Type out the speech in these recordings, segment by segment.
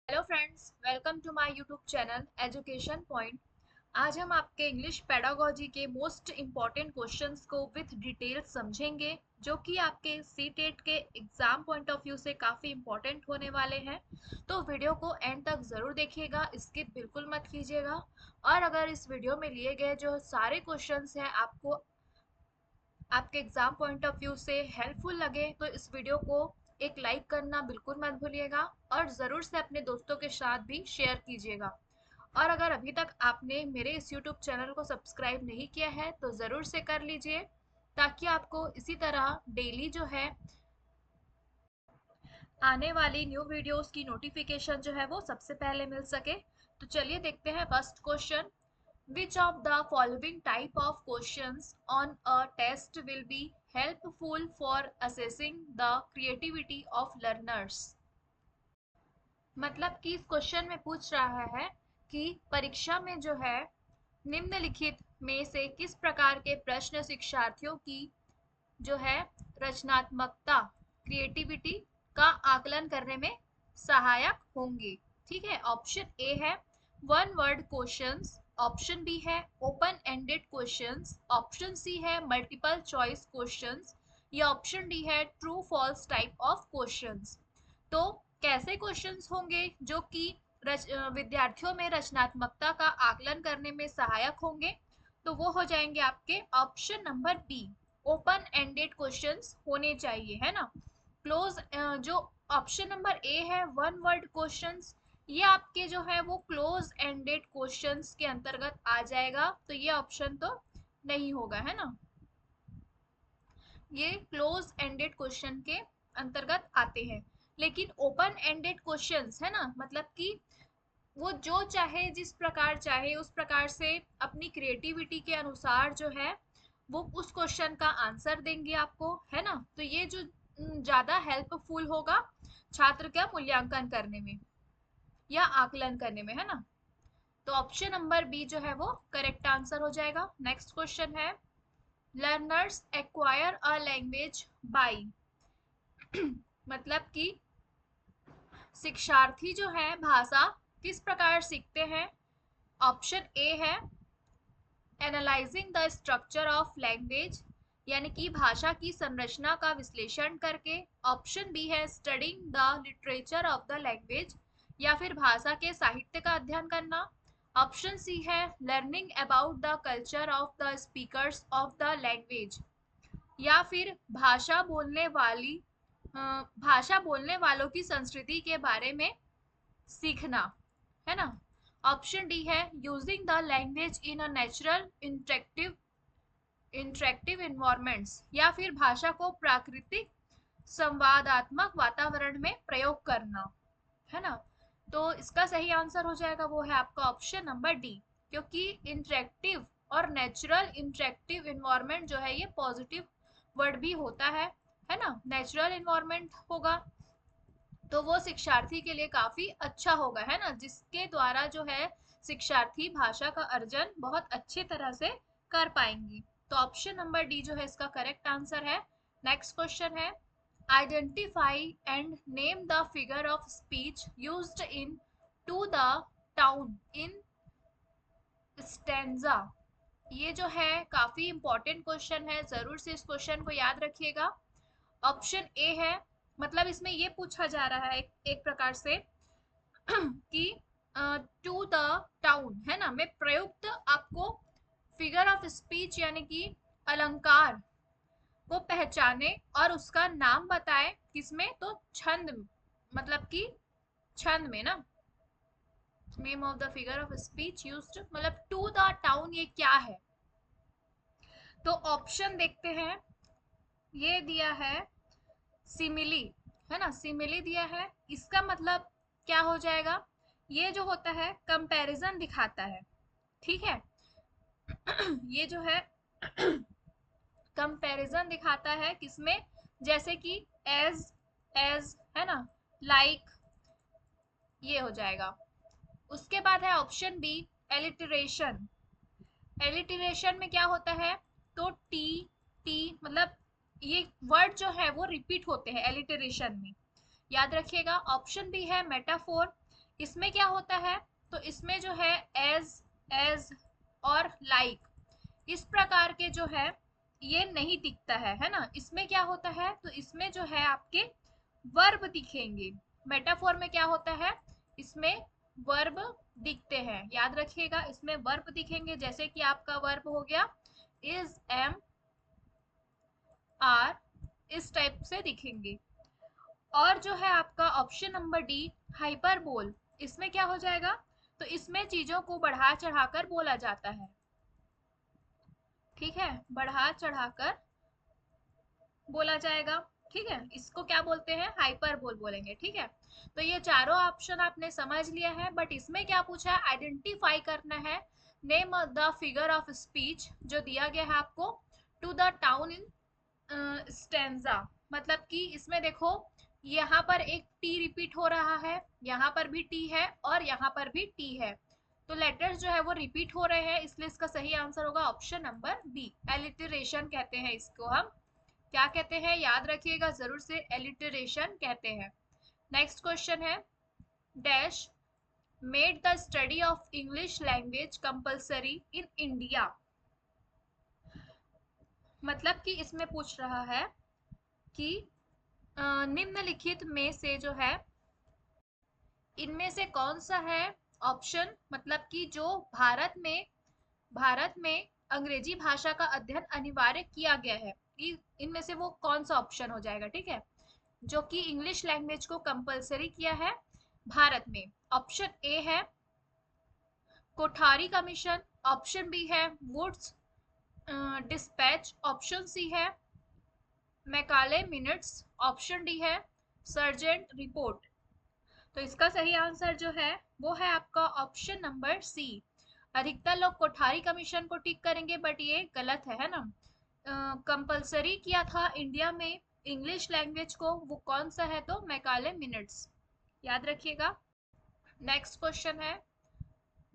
Hello friends, welcome to my YouTube channel education point. आज हम आपके इंग्लिश पेडागोजी के मोस्ट इम्पॉर्टेंट क्वेश्चंस को विथ डिटेल समझेंगे, जो कि आपके सी टेट के एग्जाम पॉइंट ऑफ व्यू से काफ़ी इम्पॉर्टेंट होने वाले हैं। तो वीडियो को एंड तक ज़रूर देखिएगा, स्किप बिल्कुल मत कीजिएगा। और अगर इस वीडियो में लिए गए जो सारे क्वेश्चंस हैं आपको आपके एग्जाम पॉइंट ऑफ व्यू से हेल्पफुल लगे तो इस वीडियो को एक लाइक करना बिल्कुल मत भूलिएगा और ज़रूर से अपने दोस्तों के साथ भी शेयर कीजिएगा। और अगर अभी तक आपने मेरे इस YouTube चैनल को सब्सक्राइब नहीं किया है तो ज़रूर से कर लीजिए, ताकि आपको इसी तरह डेली जो है आने वाली न्यू वीडियोस की नोटिफिकेशन जो है वो सबसे पहले मिल सके। तो चलिए देखते हैं first question. Which of the following type of questions on a test will be helpful for assessing the creativity of learners? मतलब कि इस क्वेश्चन में पूछ रहा है कि परीक्षा में जो है निम्नलिखित में से किस प्रकार के प्रश्न शिक्षार्थियों की जो है रचनात्मकता क्रिएटिविटी का आकलन करने में सहायक होंगे। ठीक है, ऑप्शन ए है one word questions, option B है open ended questions, option C है मल्टीपल चॉइस क्वेश्चंस, या ऑप्शन डी है true false type of questions. तो कैसे क्वेश्चंस होंगे जो कि विद्यार्थियों में रचनात्मकता का आकलन करने में सहायक होंगे? तो वो हो जाएंगे आपके option number B, open ended questions होने चाहिए, है ना। क्लोज जो ऑप्शन नंबर ए है वन वर्ड क्वेश्चंस, ये आपके जो है वो क्लोज एंडेड क्वेश्चंस के अंतर्गत आ जाएगा, तो ये ऑप्शन तो नहीं होगा, है ना। ये क्लोज एंडेड क्वेश्चन के अंतर्गत आते हैं। लेकिन ओपन एंडेड क्वेश्चंस है ना, मतलब कि वो जो चाहे जिस प्रकार चाहे उस प्रकार से अपनी क्रिएटिविटी के अनुसार जो है वो उस क्वेश्चन का आंसर देंगे आपको, है ना। तो ये जो ज्यादा हेल्पफुल होगा छात्र का मूल्यांकन करने में या आकलन करने में, है ना। तो ऑप्शन नंबर बी जो है वो करेक्ट आंसर हो जाएगा। नेक्स्ट क्वेश्चन है learners acquire a language by मतलब कि शिक्षार्थी जो है भाषा किस प्रकार सीखते हैं। ऑप्शन ए है analysing the structure of language, यानी कि भाषा की संरचना का विश्लेषण करके, ऑप्शन बी है studying the literature of the language, या फिर भाषा के साहित्य का अध्ययन करना, ऑप्शन सी है learning about the culture of the speakers of the language, या फिर भाषा बोलने वालों की संस्कृति के बारे में सीखना, है ना। ऑप्शन डी है using the language in a natural interactive environments, या फिर भाषा को प्राकृतिक संवादात्मक वातावरण में प्रयोग करना, है ना। तो इसका सही आंसर हो जाएगा वो है आपका ऑप्शन नंबर डी, क्योंकि इंटरेक्टिव और नेचुरल इंटरेक्टिव इन्वायरमेंट जो है ये पॉजिटिव वर्ड भी होता है ना। नेचुरल इन्वायरमेंट होगा तो वो शिक्षार्थी के लिए काफी अच्छा होगा, है ना, जिसके द्वारा जो है शिक्षार्थी भाषा का अर्जन बहुत अच्छे तरह से कर पाएंगी। तो ऑप्शन नंबर डी जो है इसका करेक्ट आंसर है। नेक्स्ट क्वेश्चन है identify and name the figure of speech used in to the town in stanza. ये जो है काफी इंपॉर्टेंट क्वेश्चन है, जरूर से इस क्वेश्चन को याद रखिएगा। ऑप्शन ए है, मतलब इसमें ये पूछा जा रहा है एक प्रकार से कि टू द टाउन, है ना, में प्रयुक्त आपको फिगर ऑफ स्पीच यानी कि अलंकार को पहचाने और उसका नाम बताए, किसमें, तो छंद, मतलब कि छंद में ना। Name of the figure of speech used, मतलब टू द टाउन ये क्या है। तो ऑप्शन देखते हैं, ये दिया है सिमिली, है ना, सिमिली दिया है, इसका मतलब क्या हो जाएगा, ये जो होता है कंपैरिजन दिखाता है, ठीक है। ये जो है कंपैरिजन दिखाता है किसमें, जैसे कि एज, एज, है ना, लाइक, ये हो जाएगा। उसके बाद है ऑप्शन बी एलिटरेशन। एलिटरेशन में क्या होता है, तो टी, टी मतलब ये वर्ड जो है वो रिपीट होते हैं एलिटरेशन में, याद रखिएगा। ऑप्शन बी है मेटाफोर, इसमें क्या होता है, तो इसमें जो है एज और लाइक इस प्रकार के जो है ये नहीं दिखता है ना। इसमें क्या होता है, तो इसमें जो है आपके वर्ब दिखेंगे। मेटाफोर में क्या होता है, इसमें वर्ब दिखते हैं, याद रखिएगा इसमें वर्ब दिखेंगे। जैसे कि आपका वर्ब हो गया इज, एम, आर, इस टाइप से दिखेंगे। और जो है आपका ऑप्शन नंबर डी, हाइपरबोल, इसमें क्या हो जाएगा, तो इसमें चीजों को बढ़ा चढ़ाकर बोला जाता है। ठीक है, बढ़ा चढ़ाकर बोला जाएगा। ठीक है, इसको क्या बोलते हैं, हाइपरबोल बोलेंगे। ठीक है, तो ये चारों ऑप्शन आपने समझ लिया है। बट इसमें क्या पूछा है, आइडेंटिफाई करना है name of the figure of speech जो दिया गया है आपको, to the town in stanza. मतलब कि इसमें देखो यहाँ पर एक टी रिपीट हो रहा है, यहाँ पर भी टी है और यहाँ पर भी टी है, तो लेटर्स जो है वो रिपीट हो रहे हैं, इसलिए इसका सही आंसर होगा ऑप्शन नंबर बी, एलिटरेशन कहते हैं इसको हम। क्या कहते हैं, याद रखिएगा जरूर से, एलिटरेशन कहते हैं। नेक्स्ट क्वेश्चन है, dash made the study of English language compulsory in India. मतलब कि इसमें पूछ रहा है कि निम्नलिखित में से जो है इनमें से कौन सा है ऑप्शन, मतलब कि जो भारत में अंग्रेजी भाषा का अध्ययन अनिवार्य किया गया है, इनमें से वो कौन सा ऑप्शन हो जाएगा। ठीक है, जो कि इंग्लिश लैंग्वेज को कंपलसरी किया है भारत में। ऑप्शन ए है कोठारी कमीशन, ऑप्शन बी है वुड्स डिस्पैच, ऑप्शन सी है मैकाले मिनट्स, ऑप्शन डी है सर्जेंट रिपोर्ट। तो इसका सही आंसर जो है वो है आपका ऑप्शन नंबर सी। अधिकतर लोग कोठारी कमीशन को टिक करेंगे, बट ये गलत है ना। कंपलसरी किया था इंडिया में इंग्लिश लैंग्वेज को, वो कौन सा है, तो मैकाले मिनट्स, याद रखिएगा। नेक्स्ट क्वेश्चन है,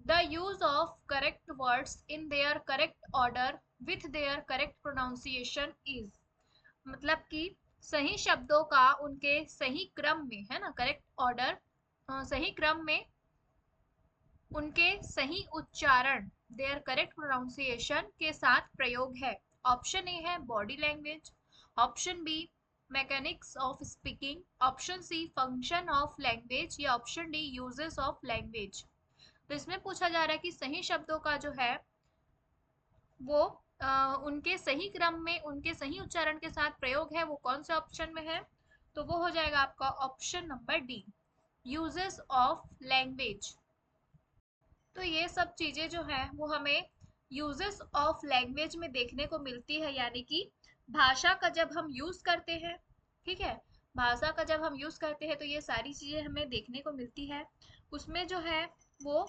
the use of correct words in their correct order with their correct pronunciation is. मतलब कि सही शब्दों का उनके सही क्रम में, है ना, करेक्ट ऑर्डर, सही क्रम में उनके सही उच्चारण, देयर करेक्ट प्रोनाउंसिएशन के साथ प्रयोग है। ऑप्शन ए है body language, option B mechanics of speaking, option C function of language, या option D uses of language. तो इसमें पूछा जा रहा है कि सही शब्दों का जो है वो उनके सही क्रम में उनके सही उच्चारण के साथ प्रयोग है, वो कौन से ऑप्शन में है, तो वो हो जाएगा आपका option number D, uses of language. तो ये सब चीजें जो है वो हमें यूजेस ऑफ लैंग्वेज में देखने को मिलती है, यानी कि भाषा का जब हम यूज करते हैं, ठीक है, भाषा का जब हम यूज करते हैं तो ये सारी चीजें हमें देखने को मिलती है। उसमें जो है वो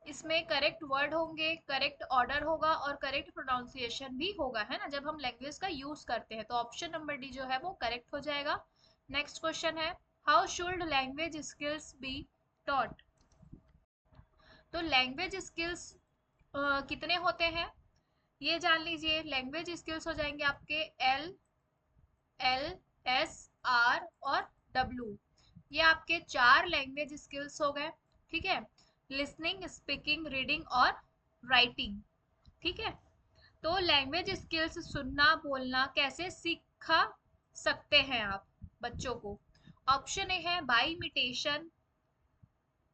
इसमें करेक्ट वर्ड होंगे, करेक्ट ऑर्डर होगा और करेक्ट प्रोनाउंसिएशन भी होगा, है ना, जब हम लैंग्वेज का यूज करते हैं। तो ऑप्शन नंबर डी जो है वो करेक्ट हो जाएगा। नेक्स्ट क्वेश्चन है, how should language skills be taught. तो लैंग्वेज स्किल्स कितने होते हैं ये जान लीजिए। लैंग्वेज स्किल्स हो जाएंगे आपके एल, एल, एस, आर और डब्ल्यू। ये आपके 4 लैंग्वेज स्किल्स हो गए। ठीक है, लिसनिंग, स्पीकिंग, रीडिंग और राइटिंग। ठीक है, तो लैंग्वेज स्किल्स सुनना बोलना कैसे सीखा सकते हैं आप बच्चों को। ऑप्शन ए है बाय इमिटेशन,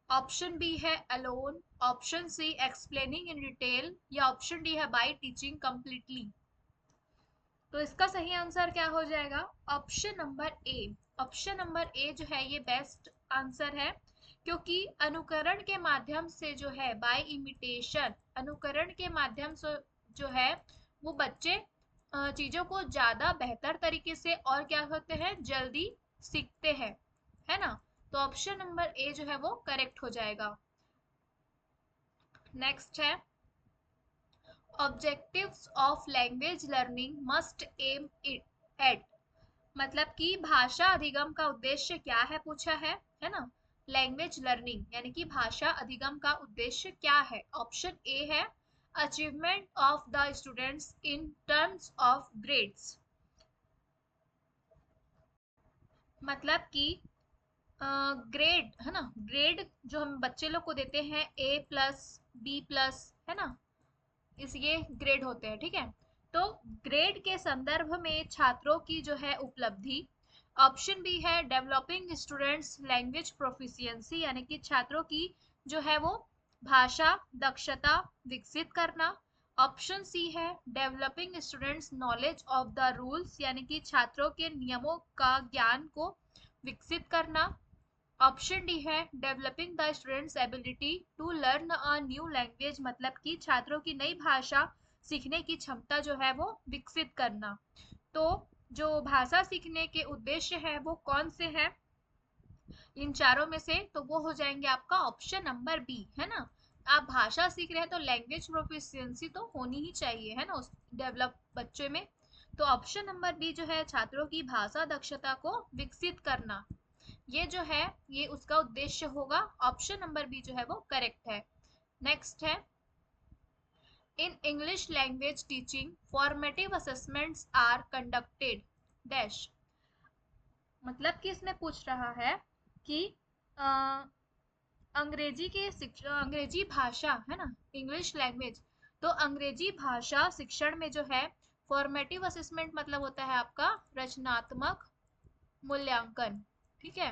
ऑप्शन बी है alone, option C explaining in detail, या ऑप्शन डी है बाय टीचिंग कंप्लीटली। तो इसका सही आंसर क्या हो जाएगा, option number A. Option number A जो है ये बेस्ट आंसर है, क्योंकि अनुकरण के माध्यम से जो है बाय इमिटेशन, अनुकरण के माध्यम से जो है वो बच्चे चीजों को ज्यादा बेहतर तरीके से और क्या होते हैं, जल्दी सीखते हैं, है ना। तो ऑप्शन नंबर ए जो है वो करेक्ट हो जाएगा। नेक्स्ट है, objectives of language learning must aim it at. मतलब कि भाषा अधिगम का उद्देश्य क्या है पूछा है ना। लैंग्वेज लर्निंग यानी कि भाषा अधिगम का उद्देश्य क्या है। ऑप्शन ए है achievement of the students in terms of grades. मतलब कि ग्रेड है ना, ग्रेड जो हम बच्चे लोग को देते हैं A+B+, है ना, इस ये ग्रेड होते हैं, ठीक है। तो ग्रेड के संदर्भ में छात्रों की जो है उपलब्धि। ऑप्शन बी है डेवलपिंग स्टूडेंट्स लैंग्वेज प्रोफिशिएंसी, यानी कि छात्रों की जो है वो भाषा दक्षता विकसित करना। ऑप्शन सी है developing students knowledge of the rules, यानी कि छात्रों के नियमों का ज्ञान को विकसित करना। ऑप्शन डी है developing the students ability to learn a new language, मतलब कि छात्रों की नई भाषा सीखने की क्षमता जो है वो विकसित करना। तो जो भाषा सीखने के उद्देश्य है वो कौन से हैं इन चारों में से, तो वो हो जाएंगे आपका ऑप्शन नंबर बी, है ना। आप भाषा सीख रहे हैं तो लैंग्वेज प्रोफिशिएंसी तो होनी ही चाहिए, है ना, उस डेवलप बच्चे में। तो ऑप्शन नंबर बी जो है छात्रों की भाषा दक्षता को विकसित करना, ये जो है ये उसका उद्देश्य होगा। ऑप्शन नंबर बी जो है वो करेक्ट है। नेक्स्ट है in English language teaching formative assessments are conducted dash, मतलब कि इसमें पूछ रहा है कि अ, अंग्रेजी के शिक्षा, अंग्रेजी भाषा है ना, इंग्लिश लैंग्वेज, तो अंग्रेजी भाषा शिक्षण में जो है फॉर्मेटिव असेसमेंट मतलब होता है आपका रचनात्मक मूल्यांकन, ठीक है।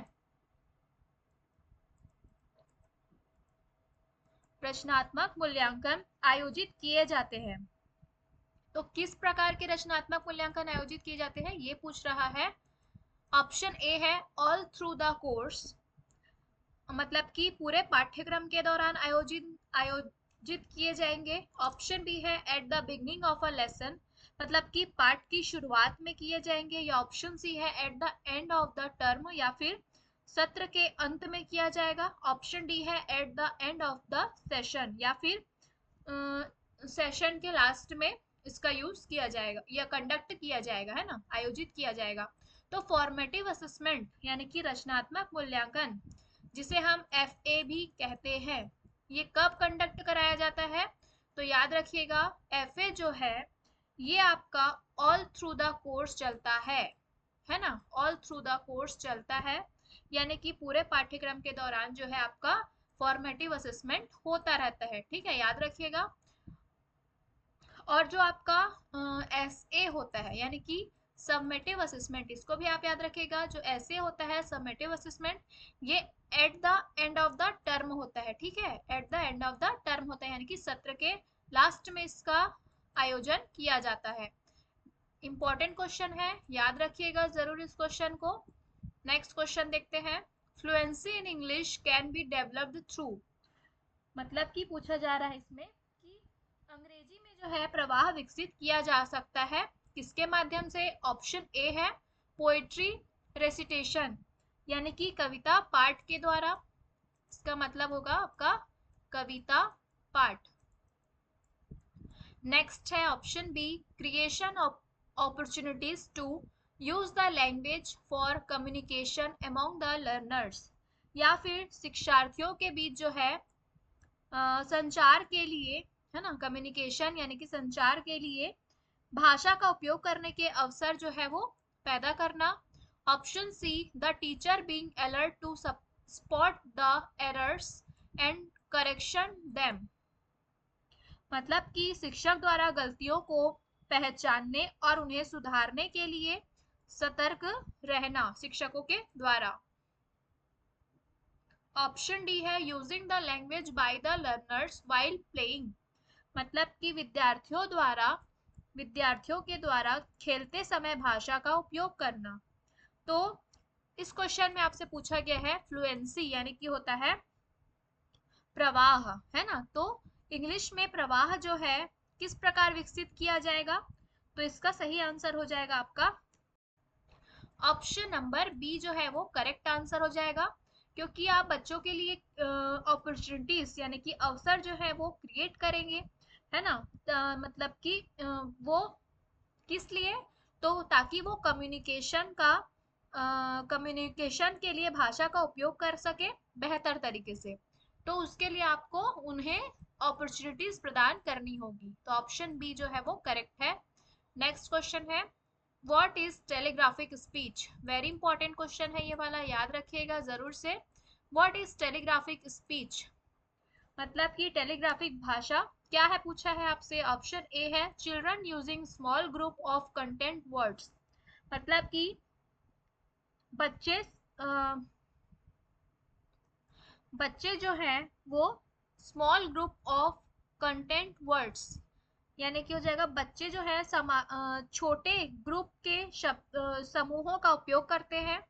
रचनात्मक मूल्यांकन आयोजित किए जाते हैं। तो किस प्रकार के रचनात्मक मूल्यांकन आयोजित किए जाते हैं ये पूछ रहा है। ऑप्शन ए है ऑल थ्रू द कोर्स, मतलब कि पूरे पाठ्यक्रम के दौरान आयोजित किए जाएंगे। ऑप्शन बी है at the beginning of a lesson, मतलब कि पाठ की शुरुआत में किए जाएंगे। या ऑप्शन सी है at the end of the term, या फिर सत्र के अंत में किया जाएगा। ऑप्शन डी है at the end of the session, या फिर सेशन के लास्ट में इसका यूज किया जाएगा या कंडक्ट किया जाएगा, है ना, आयोजित किया जाएगा। तो फॉर्मेटिव असेसमेंट यानी कि रचनात्मक मूल्यांकन, जिसे हम FA भी कहते हैं, ये कब कंडक्ट कराया जाता है, तो याद रखिएगा FA जो है ये आपका ऑल थ्रू द कोर्स चलता है ना, ऑल थ्रू द कोर्स चलता है, यानी कि पूरे पाठ्यक्रम के दौरान जो है आपका फॉर्मेटिव असेसमेंट होता रहता है, ठीक है, याद रखिएगा। और जो आपका SA होता है यानी कि सबमेटिव असेसमेंट, इसको भी आप याद रखिएगा। जो SA होता है सबमेटिव असेसमेंट, ये at the end of the term होता है, ठीक है, at the end of the term होता है, यानी कि सत्र के लास्ट में इसका आयोजन किया जाता है। इंपॉर्टेंट क्वेश्चन है, याद रखिएगा जरूर इस क्वेश्चन को। नेक्स्ट क्वेश्चन देखते हैं। Fluency in English can be developed through, मतलब कि पूछा जा रहा है इसमें कि अंग्रेजी में जो है प्रवाह विकसित किया जा सकता है किसके माध्यम से। ऑप्शन ए है पोएट्री रेसिटेशन, यानी कि कविता पाठ के द्वारा, इसका मतलब होगा आपका कविता पाठ। नेक्स्ट है option B creation of opportunities to use the language for communication among the learners, या फिर शिक्षार्थियों के बीच जो है संचार के लिए, है ना, कम्युनिकेशन यानी कि संचार के लिए भाषा का उपयोग करने के अवसर जो है वो पैदा करना। Option C the teacher being alert to spot the errors and correction them, मतलब कि शिक्षक द्वारा गलतियों को पहचानने और उन्हें सुधारने के लिए सतर्क रहना शिक्षकों के द्वारा। ऑप्शन डी है using the language by the learners while playing, मतलब कि विद्यार्थियों के द्वारा खेलते समय भाषा का उपयोग करना। तो इस क्वेश्चन में आपसे पूछा गया है फ्लुएंसी यानी कि होता है प्रवाह, है ना, तो इंग्लिश में प्रवाह जो है किस प्रकार विकसित किया जाएगा, तो इसका सही आंसर हो जाएगा आपका ऑप्शन नंबर बी जो है वो करेक्ट आंसर हो जाएगा। क्योंकि आप बच्चों के लिए अपॉर्चुनिटीज यानी कि अवसर जो है वो क्रिएट करेंगे, है ना, मतलब कि वो किस लिए, तो ताकि वो कम्युनिकेशन के लिए भाषा का उपयोग कर सके बेहतर तरीके से, तो उसके लिए आपको उन्हें अपॉर्चुनिटीज प्रदान करनी होगी। तो ऑप्शन बी जो है वो करेक्ट है। नेक्स्ट क्वेश्चन है what is telegraphic speech? Very important question है ये वाला, याद रखिएगा जरूर से। What is telegraphic speech? मतलब कि टेलीग्राफिक भाषा क्या है पूछा है आपसे। ऑप्शन ए है children using small group of content words, मतलब कि बच्चे बच्चे जो हैं वो small group of content words, यानी कि हो जाएगा बच्चे जो है छोटे ग्रुप के शब्द समूहों का उपयोग करते हैं।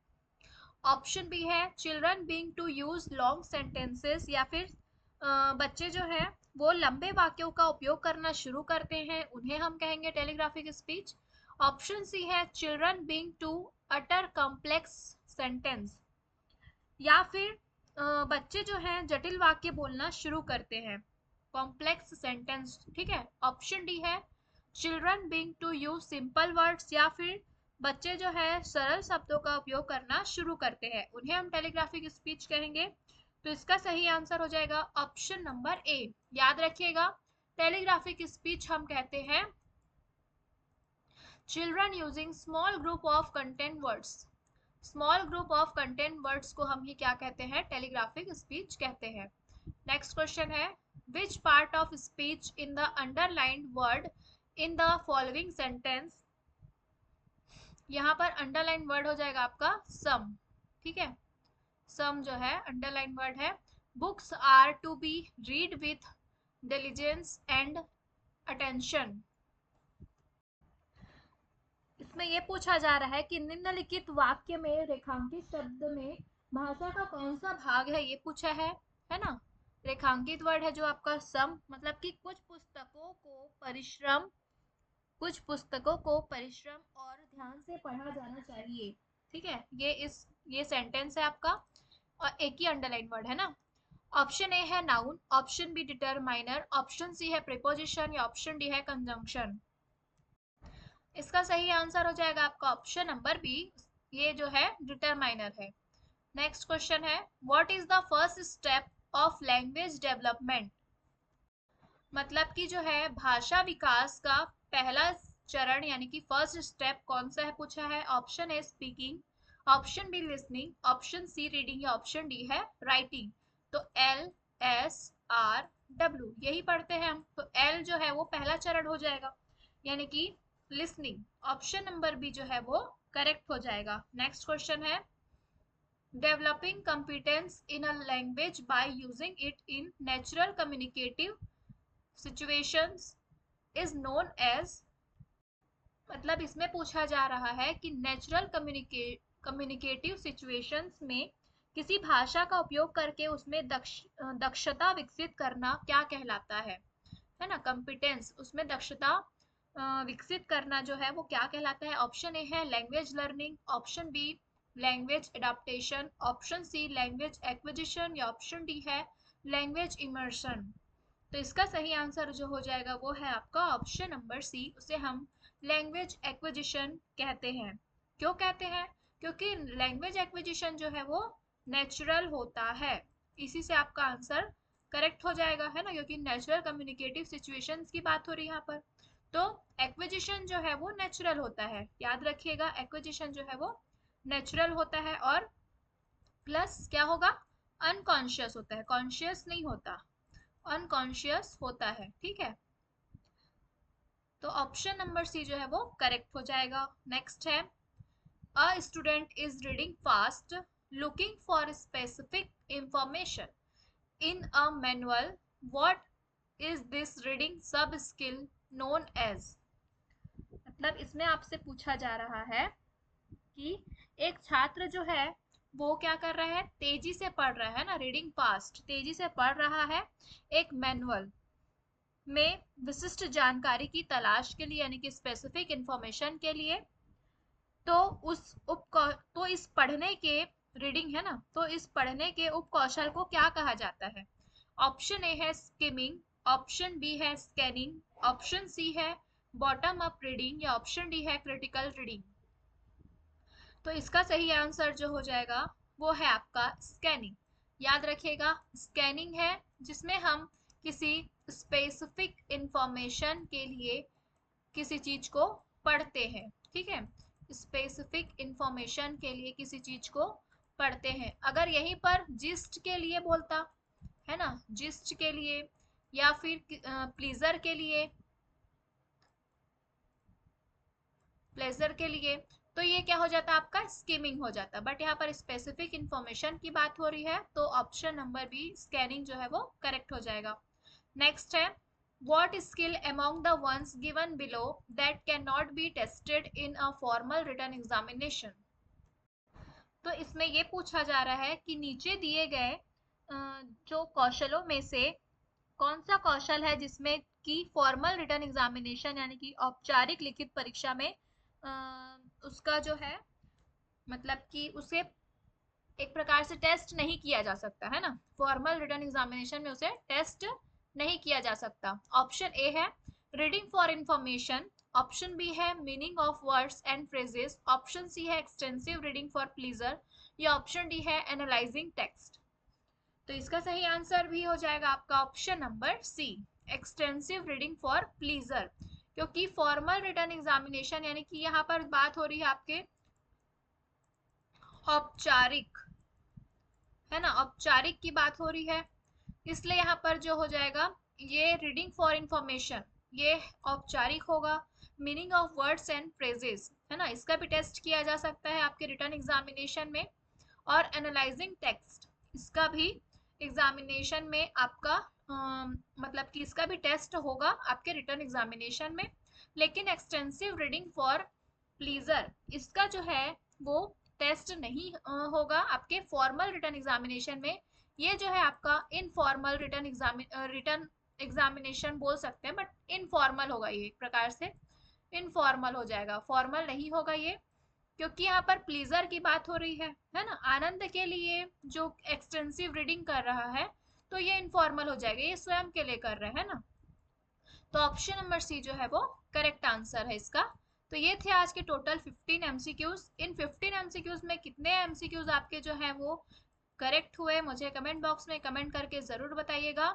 ऑप्शन बी है children being to use long sentences, या फिर बच्चे जो है वो लंबे वाक्यों का उपयोग करना शुरू करते हैं, उन्हें हम कहेंगे टेलीग्राफिक स्पीच। ऑप्शन सी है children being to utter complex sentence, या फिर बच्चे जो हैं जटिल वाक्य बोलना शुरू करते हैं, कॉम्प्लेक्स सेंटेंस। ठीक है, ऑप्शन डी है children being to use simple words, या फिर बच्चे जो है सरल शब्दों का उपयोग करना शुरू करते हैं, उन्हें हम टेलीग्राफिक स्पीच कहेंगे। तो इसका सही आंसर हो जाएगा ऑप्शन नंबर ए। याद रखिएगा, टेलीग्राफिक स्पीच हम कहते हैं children using small group of content words. Small group of content words को हम ही क्या कहते हैं? टेलीग्राफिक स्पीच कहते हैं। नेक्स्ट क्वेश्चन है which part of speech in the underlined word in the following sentence. यहाँ पर अंडरलाइन वर्ड हो जाएगा आपका सम। ठीक है, सम जो है अंडरलाइन वर्ड है। Books are to be read with diligence and attention. इसमें ये पूछा जा रहा है कि निम्नलिखित वाक्य में रेखांकित शब्द में भाषा का कौन सा भाग है, ये पूछा है ना। रेखांकित वर्ड है जो आपका सम, मतलब कि कुछ पुस्तकों को परिश्रम और ध्यान से पढ़ा जाना चाहिए। ठीक है, ये सेंटेंस है आपका, और एक ही अंडरलाइन वर्ड है ना। ऑप्शन ए है noun, option B determiner, option C है प्रीपोजिशन, या ऑप्शन डी है कंजंक्शन। इसका सही आंसर हो जाएगा आपका ऑप्शन नंबर बी, ये जो है डिटरमाइनर है। नेक्स्ट क्वेश्चन है what is the first step of language development. मतलब कि जो है भाषा विकास का पहला चरण यानी कि फर्स्ट स्टेप कौन सा है पूछा है। Option A speaking, option B listening, option C reading, या ऑप्शन डी है राइटिंग। तो LSRW यही पढ़ते हैं हम, तो एल जो है वो पहला चरण हो जाएगा, यानी कि लिसनिंग। ऑप्शन नंबर बी जो है वो करेक्ट हो जाएगा। नेक्स्ट क्वेश्चन है developing competence in a language by using it in natural communicative situations is known as। मतलब इसमें पूछा जा रहा है कि नेचुरल कम्युनिकेटिव सिचुएशंस में किसी भाषा का उपयोग करके उसमें दक्षता विकसित करना क्या कहलाता है ना। कॉम्पिटेंस, उसमें दक्षता विकसित करना जो है वो क्या कहलाता है। ऑप्शन ए है language learning, option B language adaptation, option C language acquisition, या ऑप्शन डी है लैंग्वेज इमर्शन। तो इसका सही आंसर जो हो जाएगा वो है आपका ऑप्शन नंबर सी, उसे हम लैंग्वेज एक्विजिशन कहते हैं। क्यों कहते हैं? क्योंकि लैंग्वेज एक्विजिशन जो है वो नेचुरल होता है, इसी से आपका आंसर करेक्ट हो जाएगा, है ना, क्योंकि नेचुरल कम्युनिकेटिव सिचुएशंस की बात हो रही है यहाँ पर। तो एक्विजिशन जो है वो नेचुरल होता है, याद रखिएगा एक्विजिशन जो है वो नेचुरल होता है, और प्लस क्या होगा, अनकॉन्शियस होता है, कॉन्शियस नहीं होता, अनकॉन्शियस होता है। ठीक है, तो ऑप्शन नंबर सी जो है वो करेक्ट हो जाएगा। नेक्स्ट है a student is reading fast looking for specific information in a manual, what is this reading सब स्किल नोन एज। मतलब इसमें आपसे पूछा जा रहा है कि एक छात्र जो है वो क्या कर रहा है, तेजी से पढ़ रहा है ना, रीडिंग फास्ट, तेजी से पढ़ रहा है एक मैनुअल में विशिष्ट जानकारी की तलाश के लिए, यानी कि स्पेसिफिक इंफॉर्मेशन के लिए। तो तो इस पढ़ने के रीडिंग है ना, तो इस पढ़ने के उपकौशल को क्या कहा जाता है। ऑप्शन ए है स्किमिंग, ऑप्शन बी है स्कैनिंग, ऑप्शन सी है बॉटम अप रीडिंग, या ऑप्शन डी है क्रिटिकल रीडिंग। तो इसका सही आंसर जो हो जाएगा वो है आपका स्कैनिंग। याद रखिएगा स्कैनिंग है जिसमें हम किसी स्पेसिफिक इंफॉर्मेशन के लिए किसी चीज को पढ़ते हैं। ठीक है, स्पेसिफिक इंफॉर्मेशन के लिए किसी चीज को पढ़ते हैं। अगर यहीं पर जिस्ट के लिए बोलता है ना, जिस्ट के लिए या फिर प्लीजर के लिए, प्लेजर के लिए, तो ये क्या हो जाता आपका स्कीमिंग हो जाता। बट यहाँ पर स्पेसिफिक इंफॉर्मेशन की बात हो रही है तो ऑप्शन नंबर बी स्कैनिंग जो है वो करेक्ट हो जाएगा। नेक्स्ट है what skill among the ones given below that cannot be tested in a formal written examination। तो इसमें ये पूछा जा रहा है कि नीचे दिए गए जो कौशलों में से कौन सा कौशल है जिसमें कि फॉर्मल रिटन एग्जामिनेशन यानी कि औपचारिक लिखित परीक्षा में उसका जो है मतलब कि उसे एक प्रकार से टेस्ट नहीं किया जा सकता है ना, फॉर्मल रिटन एग्जामिनेशन में उसे टेस्ट नहीं किया जा सकता। ऑप्शन ए है reading for information, option B है meaning of words and phrases, option C है एक्सटेंसिव रीडिंग फॉर प्लीजर, या ऑप्शन डी है एनालाइजिंग टेक्स्ट। तो इसका सही आंसर भी हो जाएगा आपका option number C, extensive reading for pleasure. क्योंकि फॉर्मल रिटन एग्जामिनेशन यानी कि यहाँ पर बात हो रही है आपके औपचारिक, है ना, औपचारिक की बात हो रही है, इसलिए यहाँ पर जो हो जाएगा ये रीडिंग फॉर इंफॉर्मेशन ये औपचारिक होगा। Meaning of words and phrases है ना, इसका भी टेस्ट किया जा सकता है आपके रिटन एग्जामिनेशन में। और एनालाइजिंग टेक्स्ट इसका भी एग्जामिनेशन में आपका मतलब कि इसका भी टेस्ट होगा आपके रिटन एग्जामिनेशन में। लेकिन एक्सटेंसिव रीडिंग फॉर प्लीजर इसका जो है वो टेस्ट नहीं होगा आपके फॉर्मल रिटन एग्जामिनेशन में। ये जो है आपका इनफॉर्मल रिटन एग्जामिनेशन बोल सकते हैं, बट इनफॉर्मल होगा, ये एक प्रकार से इनफॉर्मल हो जाएगा, फॉर्मल नहीं होगा ये। क्योंकि यहाँ पर प्लीजर की बात हो रही है ना, आनंद के लिए जो एक्सटेंसिव रीडिंग कर रहा है तो ये इनफॉर्मल हो जाएगा, ये स्वयं के लिए कर रहे हैं ना। तो ऑप्शन नंबर सी जो है वो करेक्ट आंसर है इसका। तो ये थे आज के टोटल 15 एमसीक्यूज। इन 15 एमसीक्यूज में कितने एमसीक्यूज आपके जो है वो करेक्ट हुए मुझे कमेंट बॉक्स में कमेंट करके ज़रूर बताइएगा।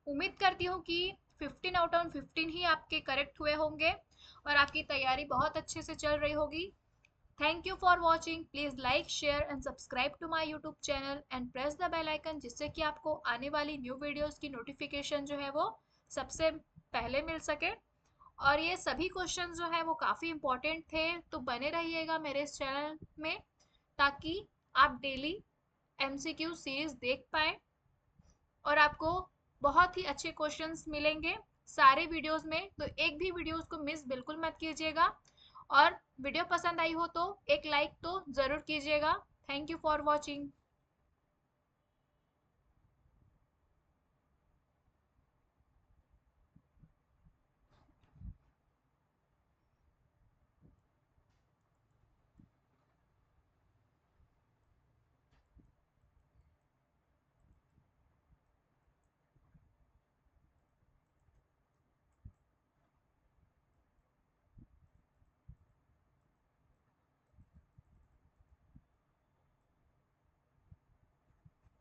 उम्मीद करती हूँ कि 15 आउट ऑफ 15 ही आपके करेक्ट हुए होंगे और आपकी तैयारी बहुत अच्छे से चल रही होगी। Thank you for watching. Please like, share and subscribe to my YouTube channel and press the bell icon जिससे कि आपको आने वाली न्यू वीडियोस की नोटिफिकेशन जो है वो सबसे पहले मिल सके। और ये सभी क्वेश्चन जो है वो काफ़ी इंपॉर्टेंट थे, तो बने रहिएगा मेरे इस चैनल में ताकि आप डेली MCQ सीरीज देख पाए और आपको बहुत ही अच्छे क्वेश्चंस मिलेंगे सारे वीडियोस में। तो एक भी वीडियोस को मिस बिल्कुल मत कीजिएगा और वीडियो पसंद आई हो तो एक लाइक तो ज़रूर कीजिएगा। Thank you for watching.